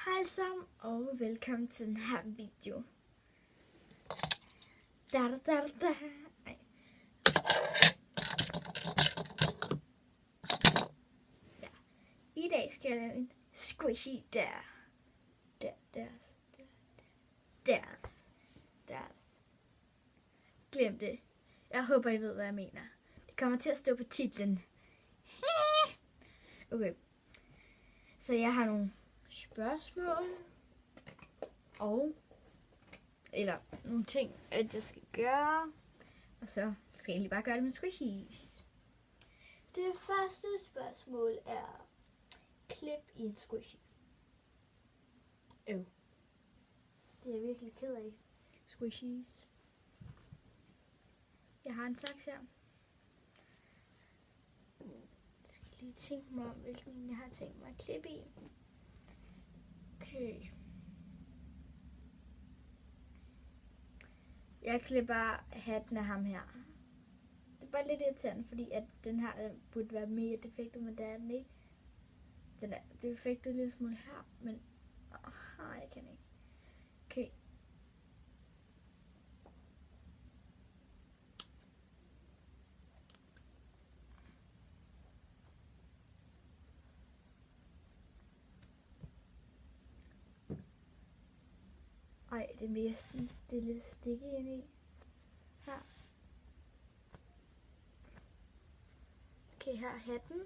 Hej alle sammen, og velkommen til den her video. Ej. Ja. I dag skal jeg lave en squishy deres. Glem det. Jeg håber, I ved, hvad jeg mener. Det kommer til at stå på titlen. Okay. Så jeg har nogle spørgsmål. Eller nogle ting, at jeg skal gøre. Og så skal jeg egentlig bare gøre det med squishies. Det første spørgsmål er: klip i en squishy. Det er jeg virkelig ked af. Squishies. Jeg har en saks her. Jeg skal lige tænke mig om, hvilken jeg har tænkt mig at klippe i. Okay. Jeg klipper hatten af ham her. Det er bare lidt irriterende, fordi at den her burde være mere defektet, men det er den ikke. Den er defektet en lille smule her, men jeg kan ikke. Okay. Ej, det er mere stille stikke ind i. Her. Okay, her er hatten.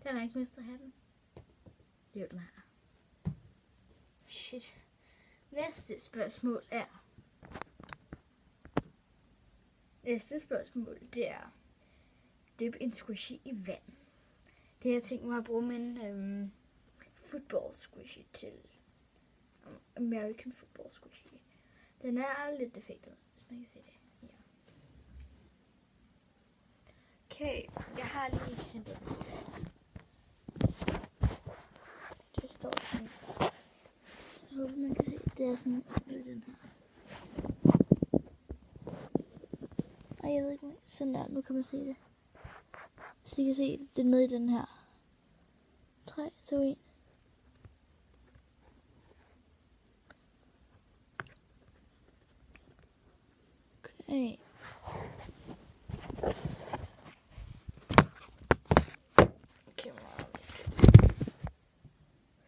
Den har ikke mistet hatten. Det er jo den her. Shit. Næste spørgsmål det er: dyp en squishy i vand. Det har jeg tænkt mig at bruge min football squishy til. American football squishy. Den er lidt defektet, hvis man kan se det. Ja. Okay, jeg har lige hentet den. Det står sådan. Jeg håber man kan se, det er sådan med den her. Ej, jeg ved ikke, sådan der, nu kan man se det. Hvis I kan se det, det er nede i den her. 3, 2, 1. Okay.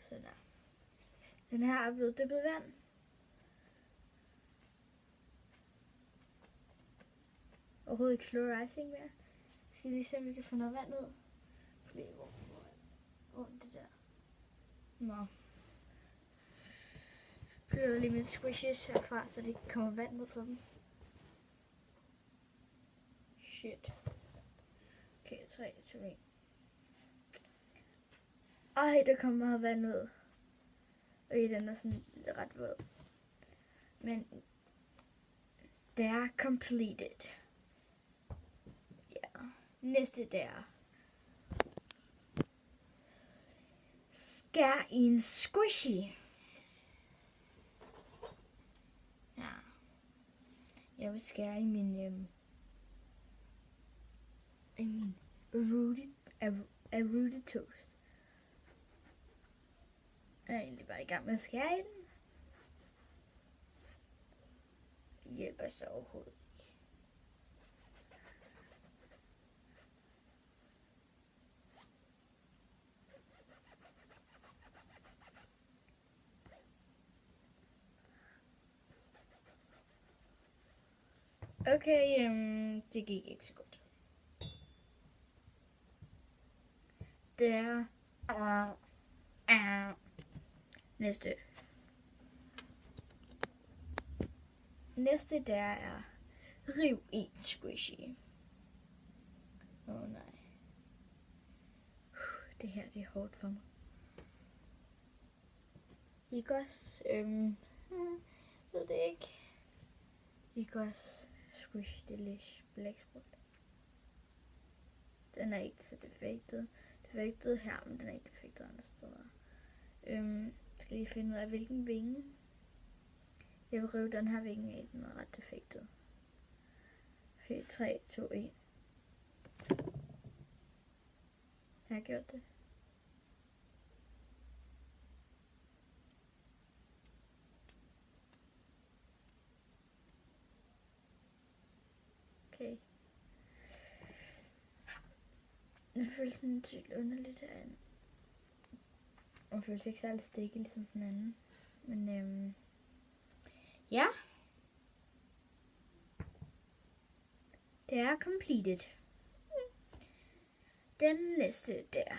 Sådan der. Den her er blevet dyppet i vand. Overhovedet ikke slow rising mere. Skal lige se, om vi kan få noget vand ud. Hvor det der. Nå. Flytter lige med squishes herfra, så det ikke kommer vand ud på dem. Shit. Okay, 3, 2, 1. Ej, der kommer meget vand ud. Okay, den er sådan ret våd. Men det er completed. Ja. Næste der. Skær i en squishy. Ja. Jeg vil skære i min rooted toast. Jeg er egentlig bare i gang med at skære i den. Det hjælper så overhovedet ikke. Okay, det gik ikke så godt. Det er næste der er riv i squishy. Nej. Det her, det er hårdt for mig. I kan også, ved det ikke. I kan også squish delish blæksprut. Den er ikke så defektet. Defektet her, men den er ikke defektet andre steder. Skal lige finde ud af, hvilken vinge. Jeg vil rive den her vinge af, den er ret defektet. Okay, 3, 2, 1. Jeg har gjort det. Okay. Det føles sådan lidt underligt herinde. Og føles ikke særlig stikke ligesom den anden. Men ja. Det er completed. Den næste der.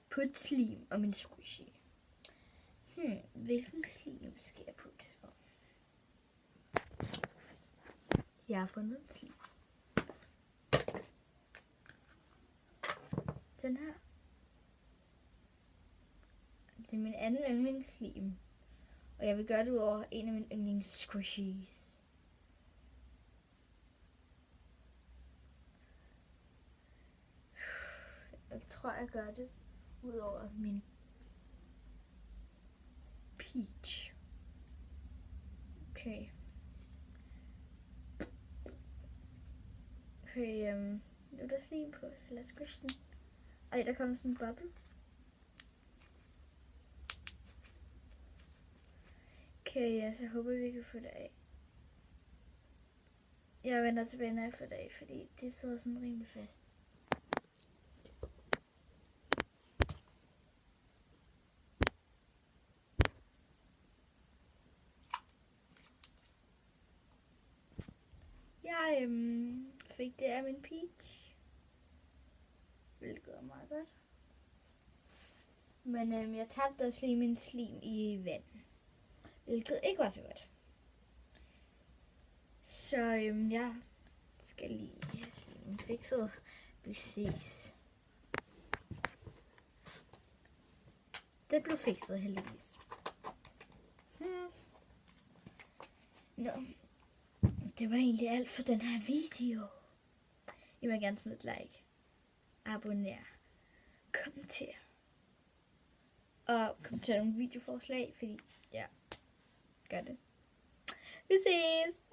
Put slim og min squishy. Hvilken slim skal jeg putte? Jeg har fundet en slim. Den her. Det er min anden yndlingsslim. Og jeg vil gøre det ud over en af mine yndlingssquishies. Jeg tror, jeg gør det ud over min peach. Okay. Okay, nu er der slim på, så lad os squish den. Ej, der kommer sådan en boble. Okay, ja, så håber vi kan få det af. Jeg vender tilbage, når jeg får det af, fordi det sidder sådan rimelig fast. Jeg fik det af min peach, hvilket er meget godt. Men jeg tabte også lige min slim i vand, hvilket ikke var så godt. Så jeg skal lige have slimen fikset. Vi ses. Det blev fikset heldigvis. Nå. Det var egentlig alt for den her video. I må gerne smide et like, abonner, kommenter. Og kommenter nogle videoforslag, fordi ja, gør det. Vi ses!